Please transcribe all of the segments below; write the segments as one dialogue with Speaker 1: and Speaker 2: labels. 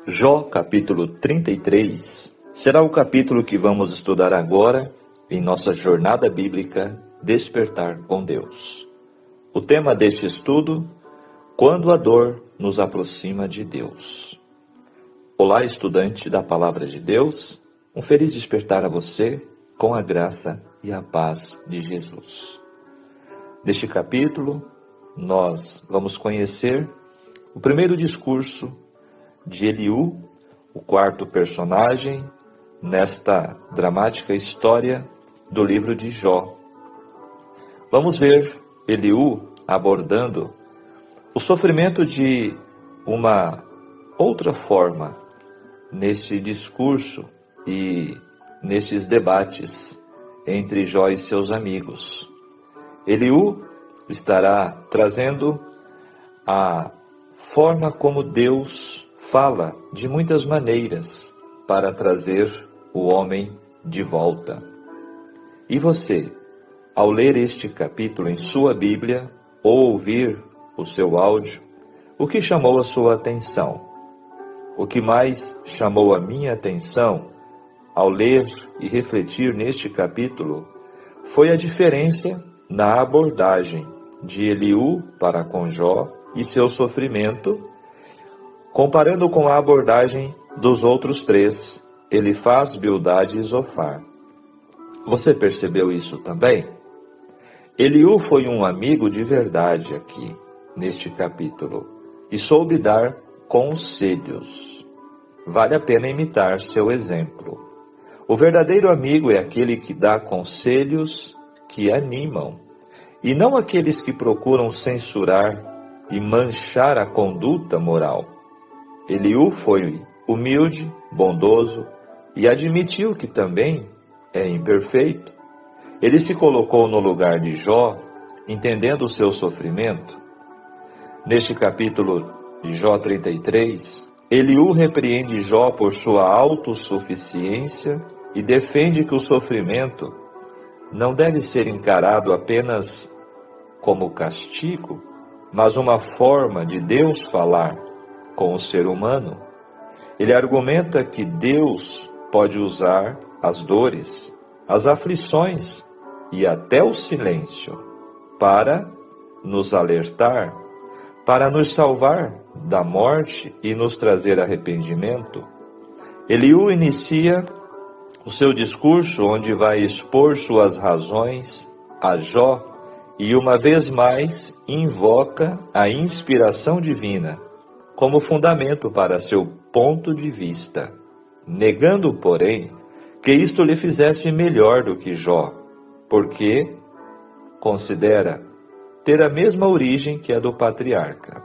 Speaker 1: Jó, capítulo 33, será o capítulo que vamos estudar agora em nossa jornada bíblica Despertar com Deus. O tema deste estudo: quando a dor nos aproxima de Deus. Olá, estudante da Palavra de Deus, um feliz despertar a você com a graça e a paz de Jesus. Neste capítulo, nós vamos conhecer o primeiro discurso de Eliú, o quarto personagem nesta dramática história do livro de Jó. Vamos ver Eliú abordando o sofrimento de uma outra forma neste discurso e nesses debates entre Jó e seus amigos. Eliú estará trazendo a forma como Deus fala de muitas maneiras para trazer o homem de volta. E você, ao ler este capítulo em sua Bíblia ou ouvir o seu áudio, o que chamou a sua atenção? O que mais chamou a minha atenção ao ler e refletir neste capítulo foi a diferença na abordagem de Eliú para com Jó e seu sofrimento, comparando com a abordagem dos outros três, Elifaz, Bildade e Zofar. Você percebeu isso também? Eliú foi um amigo de verdade aqui, neste capítulo, e soube dar conselhos. Vale a pena imitar seu exemplo. O verdadeiro amigo é aquele que dá conselhos que animam, e não aqueles que procuram censurar e manchar a conduta moral. Eliú foi humilde, bondoso e admitiu que também é imperfeito. Ele se colocou no lugar de Jó, entendendo o seu sofrimento. Neste capítulo de Jó 33, Eliú repreende Jó por sua autossuficiência e defende que o sofrimento não deve ser encarado apenas como castigo, mas uma forma de Deus falar com o ser humano. Ele argumenta que Deus pode usar as dores, as aflições e até o silêncio para nos alertar, para nos salvar da morte e nos trazer arrependimento. Eliú inicia o seu discurso onde vai expor suas razões a Jó e uma vez mais invoca a inspiração divina como fundamento para seu ponto de vista, negando, porém, que isto lhe fizesse melhor do que Jó, porque considera ter a mesma origem que a do patriarca.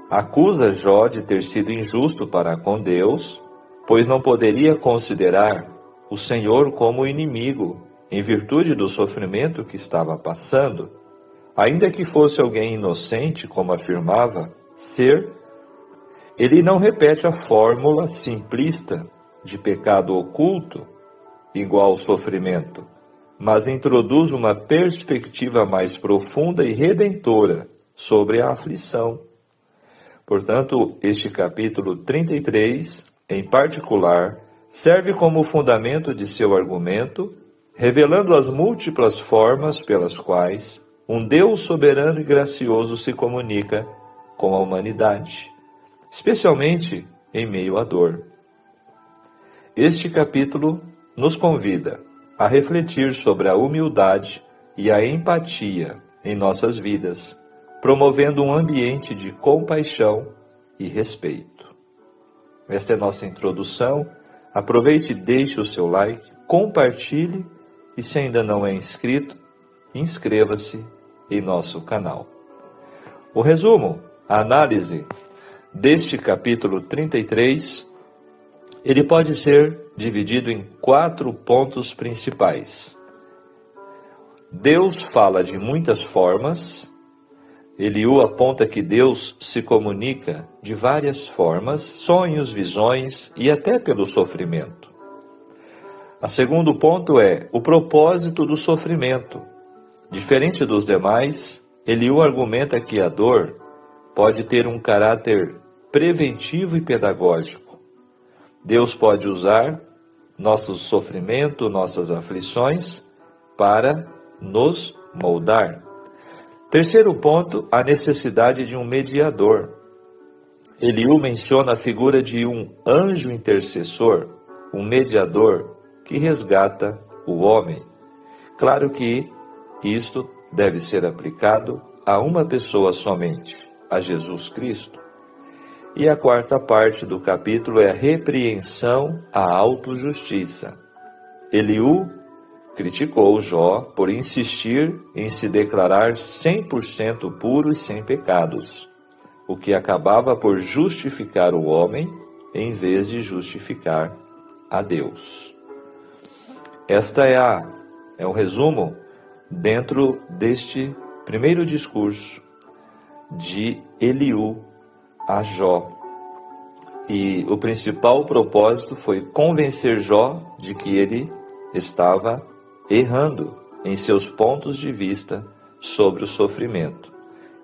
Speaker 1: Acusa Jó de ter sido injusto para com Deus, pois não poderia considerar o Senhor como inimigo, em virtude do sofrimento que estava passando, ainda que fosse alguém inocente, como afirmava ser. Ele não repete a fórmula simplista de pecado oculto igual sofrimento, mas introduz uma perspectiva mais profunda e redentora sobre a aflição. Portanto, este capítulo 33, em particular, serve como fundamento de seu argumento, revelando as múltiplas formas pelas quais um Deus soberano e gracioso se comunica com a humanidade, especialmente em meio à dor. Este capítulo nos convida a refletir sobre a humildade e a empatia em nossas vidas, promovendo um ambiente de compaixão e respeito. Esta é nossa introdução. Aproveite e deixe o seu like, compartilhe e, se ainda não é inscrito, inscreva-se em nosso canal. O resumo, a análise deste capítulo 33, ele pode ser dividido em 4 pontos principais. Deus fala de muitas formas. Eliú aponta que Deus se comunica de várias formas, sonhos, visões e até pelo sofrimento. O segundo ponto é o propósito do sofrimento. Diferente dos demais, Eliú argumenta que a dor pode ter um caráter preventivo e pedagógico. Deus pode usar nosso sofrimento, nossas aflições, para nos moldar. Terceiro ponto, a necessidade de um mediador. Eliú menciona a figura de um anjo intercessor, um mediador que resgata o homem. Claro que isto deve ser aplicado a uma pessoa somente, a Jesus Cristo. E a quarta parte do capítulo é a repreensão à autojustiça. Eliú criticou Jó por insistir em se declarar 100% puro e sem pecados, o que acabava por justificar o homem em vez de justificar a Deus. Esta é um resumo dentro deste primeiro discurso de Eliú a Jó. E o principal propósito foi convencer Jó de que ele estava errando em seus pontos de vista sobre o sofrimento.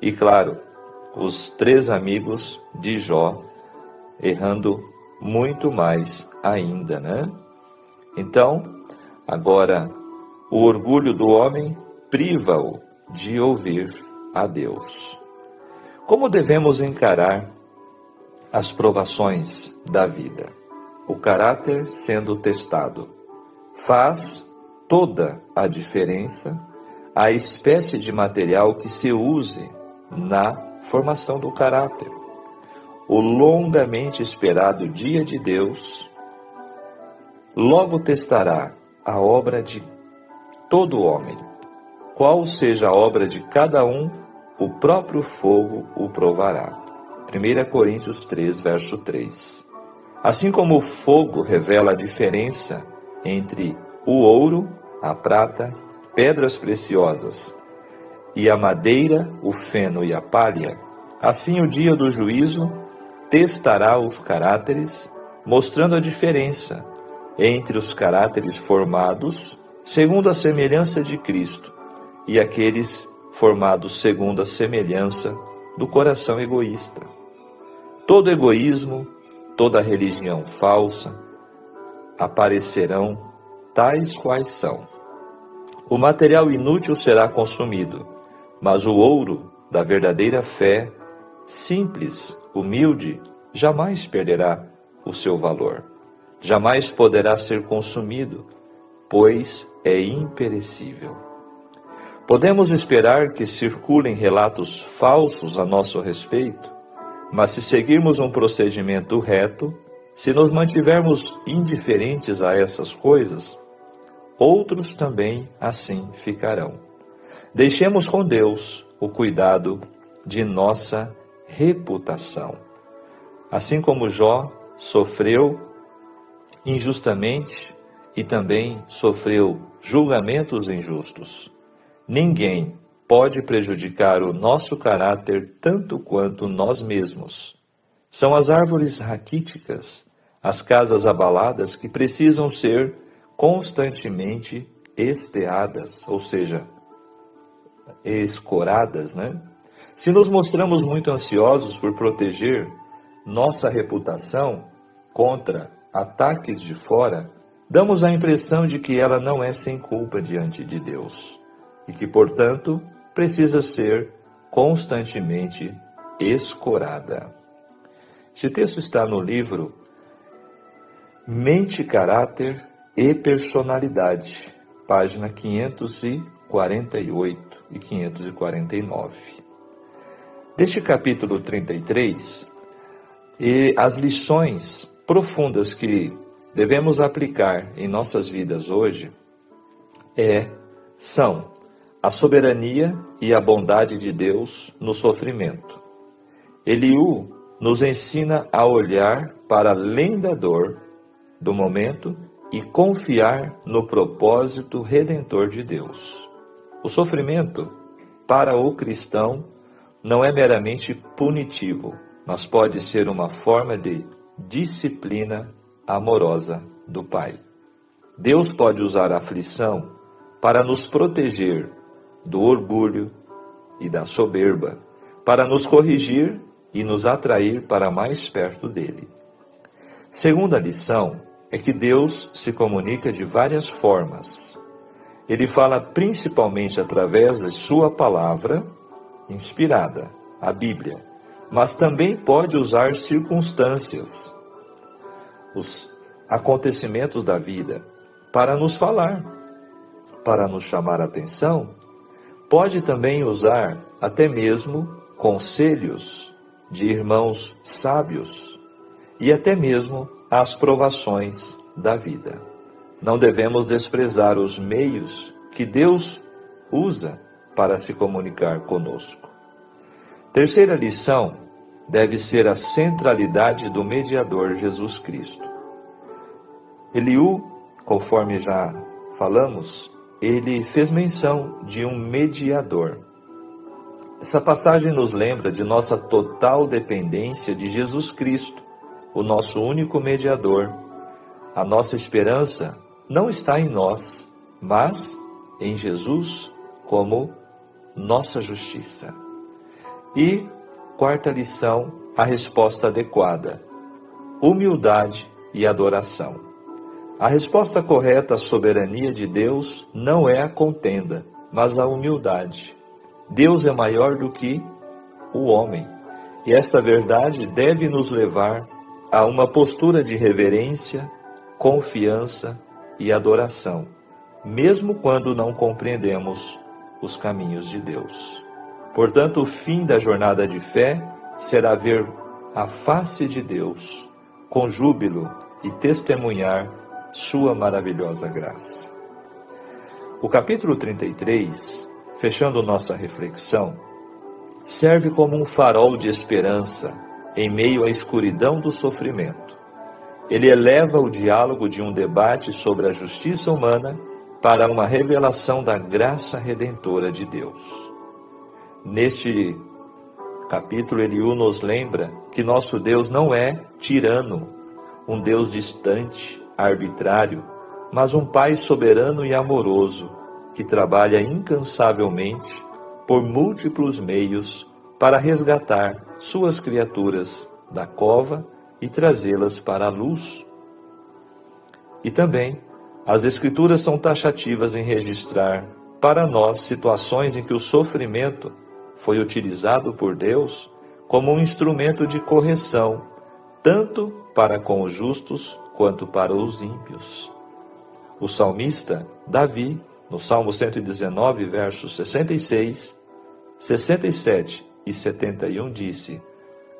Speaker 1: E claro, os três amigos de Jó errando muito mais ainda, né? Então, agora, o orgulho do homem priva-o de ouvir a Deus. Como devemos encarar as provações da vida? O caráter sendo testado. Faz toda a diferença a espécie de material que se use na formação do caráter. O longamente esperado dia de Deus logo testará a obra de todo homem. Qual seja a obra de cada um, o próprio fogo o provará. 1 Coríntios 3, verso 3. Assim como o fogo revela a diferença entre o ouro, a prata, pedras preciosas, e a madeira, o feno e a palha, assim o dia do juízo testará os caráteres, mostrando a diferença entre os caráteres formados segundo a semelhança de Cristo e aqueles formados segundo a semelhança do coração egoísta. Todo egoísmo, toda religião falsa aparecerão tais quais são. O material inútil será consumido, mas o ouro da verdadeira fé, simples, humilde, jamais perderá o seu valor. Jamais poderá ser consumido, pois é imperecível. Podemos esperar que circulem relatos falsos a nosso respeito, mas se seguirmos um procedimento reto, se nos mantivermos indiferentes a essas coisas, outros também assim ficarão. Deixemos com Deus o cuidado de nossa reputação. Assim como Jó sofreu injustamente e também sofreu julgamentos injustos, ninguém pode prejudicar o nosso caráter tanto quanto nós mesmos. São as árvores raquíticas, as casas abaladas que precisam ser constantemente esteadas, ou seja, escoradas, né? Se nos mostramos muito ansiosos por proteger nossa reputação contra ataques de fora, damos a impressão de que ela não é sem culpa diante de Deus e que, portanto, precisa ser constantemente escorada. Este texto está no livro Mente, Caráter e Personalidade, página 548 e 549. Deste capítulo 33, e as lições profundas que devemos aplicar em nossas vidas hoje são a soberania e a bondade de Deus no sofrimento. Eliú nos ensina a olhar para além da dor do momento e confiar no propósito redentor de Deus. O sofrimento, para o cristão, não é meramente punitivo, mas pode ser uma forma de disciplina amorosa do Pai. Deus pode usar a aflição para nos proteger do orgulho e da soberba, para nos corrigir e nos atrair para mais perto dele. Segunda lição é que Deus se comunica de várias formas. Ele fala principalmente através de sua palavra inspirada, a Bíblia, mas também pode usar circunstâncias, os acontecimentos da vida, para nos falar, para nos chamar a atenção. Pode também usar até mesmo conselhos de irmãos sábios e até mesmo as provações da vida. Não devemos desprezar os meios que Deus usa para se comunicar conosco. Terceira lição deve ser a centralidade do mediador Jesus Cristo. Eliú, conforme já falamos, ele fez menção de um mediador. Essa passagem nos lembra de nossa total dependência de Jesus Cristo, o nosso único mediador. A nossa esperança não está em nós, mas em Jesus como nossa justiça. E, quarta lição, a resposta adequada: humildade e adoração. A resposta correta à soberania de Deus não é a contenda, mas a humildade. Deus é maior do que o homem, e esta verdade deve nos levar a uma postura de reverência, confiança e adoração, mesmo quando não compreendemos os caminhos de Deus. Portanto, o fim da jornada de fé será ver a face de Deus com júbilo e testemunhar sua maravilhosa graça. O capítulo 33, fechando nossa reflexão, serve como um farol de esperança em meio à escuridão do sofrimento. Ele eleva o diálogo de um debate sobre a justiça humana para uma revelação da graça redentora de Deus. Neste capítulo, Eliú nos lembra que nosso Deus não é tirano, um Deus distante, arbitrário, mas um Pai soberano e amoroso, que trabalha incansavelmente por múltiplos meios para resgatar suas criaturas da cova e trazê-las para a luz. E também, as Escrituras são taxativas em registrar para nós situações em que o sofrimento foi utilizado por Deus como um instrumento de correção, tanto para com os justos quanto para os ímpios. O salmista Davi, no Salmo 119, versos 66, 67 e 71, disse: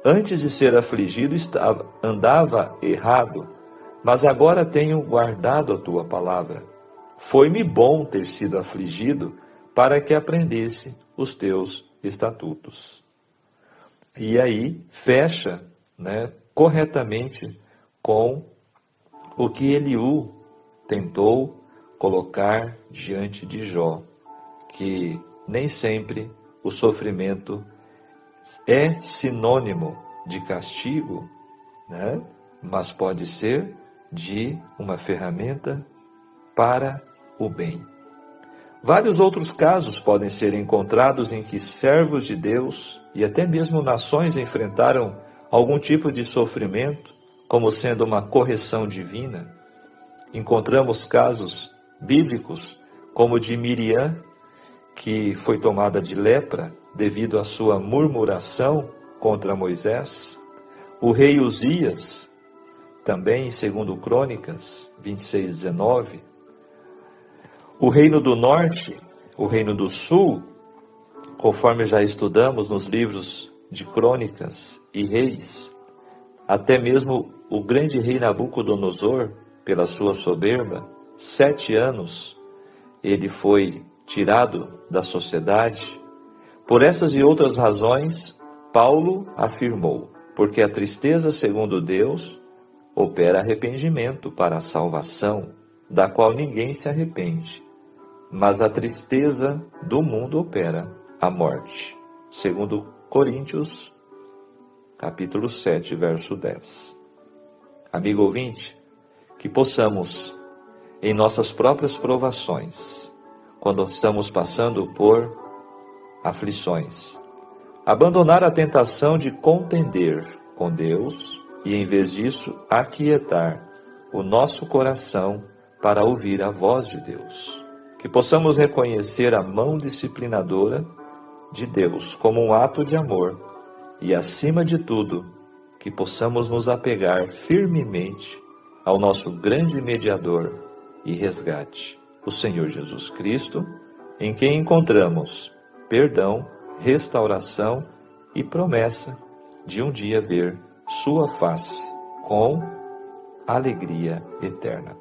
Speaker 1: Antes de ser afligido andava errado, mas agora tenho guardado a tua palavra. Foi-me bom ter sido afligido, para que aprendesse os teus estatutos. E aí fecha, corretamente com o que Eliú tentou colocar diante de Jó, que nem sempre o sofrimento é sinônimo de castigo, mas pode ser de uma ferramenta para o bem. Vários outros casos podem ser encontrados em que servos de Deus e até mesmo nações enfrentaram algum tipo de sofrimento, como sendo uma correção divina. Encontramos casos bíblicos, como o de Miriam, que foi tomada de lepra devido à sua murmuração contra Moisés. O rei Uzias, também em 2 Crônicas 26:19. O reino do norte, o reino do sul, conforme já estudamos nos livros de Crônicas e Reis, até mesmo o grande rei Nabucodonosor, pela sua soberba, 7 anos, ele foi tirado da sociedade. Por essas e outras razões, Paulo afirmou: porque a tristeza, segundo Deus, opera arrependimento para a salvação, da qual ninguém se arrepende. Mas a tristeza do mundo opera a morte. 2 Coríntios, capítulo 7, verso 10. Amigo ouvinte, que possamos, em nossas próprias provações, quando estamos passando por aflições, Abandonar a tentação de contender com Deus e, em vez disso, aquietar o nosso coração para ouvir a voz de Deus. Que possamos reconhecer a mão disciplinadora de Deus como um ato de amor e, acima de tudo, que possamos nos apegar firmemente ao nosso grande mediador e resgate, o Senhor Jesus Cristo, em quem encontramos perdão, restauração e promessa de um dia ver sua face com alegria eterna.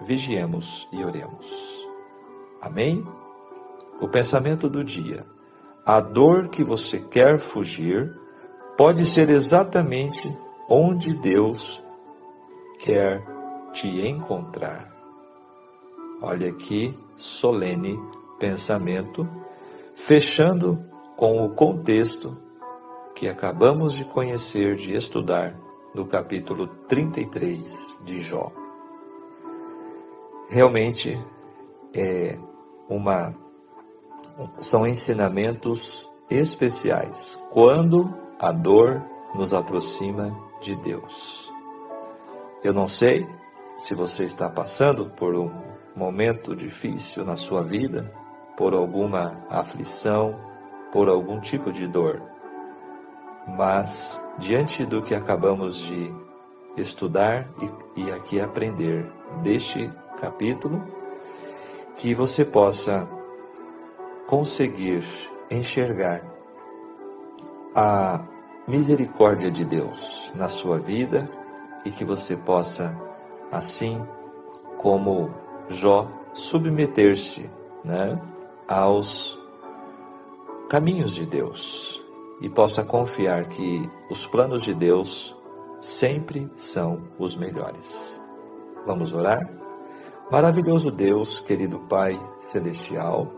Speaker 1: Vigiemos e oremos. Amém? O pensamento do dia. A dor que você quer fugir pode ser exatamente onde Deus quer te encontrar. Olha que solene pensamento, fechando com o contexto que acabamos de conhecer, de estudar, no capítulo 33 de Jó. Realmente são ensinamentos especiais quando a dor nos aproxima de Deus. Eu não sei se você está passando por um momento difícil na sua vida, por alguma aflição, por algum tipo de dor. Mas, diante do que acabamos de estudar e aqui aprender deste capítulo, que você possa conseguir enxergar a misericórdia de Deus na sua vida e que você possa, assim como Jó, submeter-se, aos caminhos de Deus e possa confiar que os planos de Deus sempre são os melhores. Vamos orar? Maravilhoso Deus, querido Pai Celestial,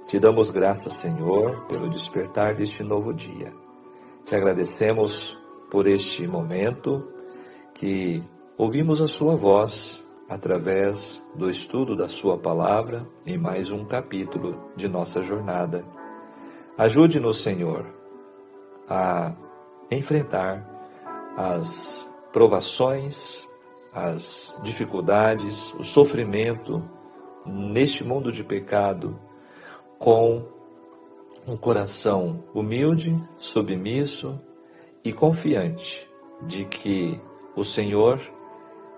Speaker 1: te damos graças, Senhor, pelo despertar deste novo dia. Te agradecemos por este momento que ouvimos a sua voz através do estudo da sua palavra em mais um capítulo de nossa jornada. Ajude-nos, Senhor, a enfrentar as provações, as dificuldades, o sofrimento neste mundo de pecado com um coração humilde, submisso e confiante de que o Senhor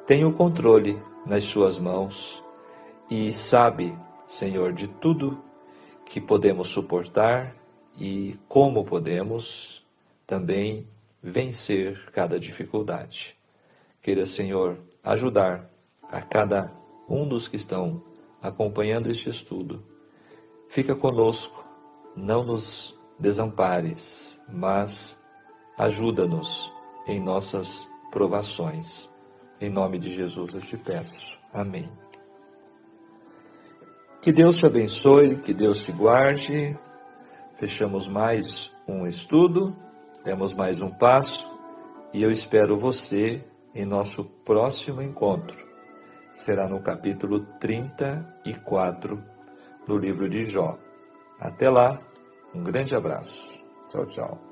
Speaker 1: tem o controle nas suas mãos e sabe, Senhor, de tudo que podemos suportar e como podemos também vencer cada dificuldade. Queira, Senhor, ajudar a cada um dos que estão acompanhando este estudo. Fica conosco, não nos desampares, mas ajuda-nos em nossas provações. Em nome de Jesus eu te peço. Amém. Que Deus te abençoe, que Deus te guarde. Fechamos mais um estudo, demos mais um passo e eu espero você em nosso próximo encontro. Será no capítulo 34 do livro de Jó. Até lá, um grande abraço. Tchau, tchau.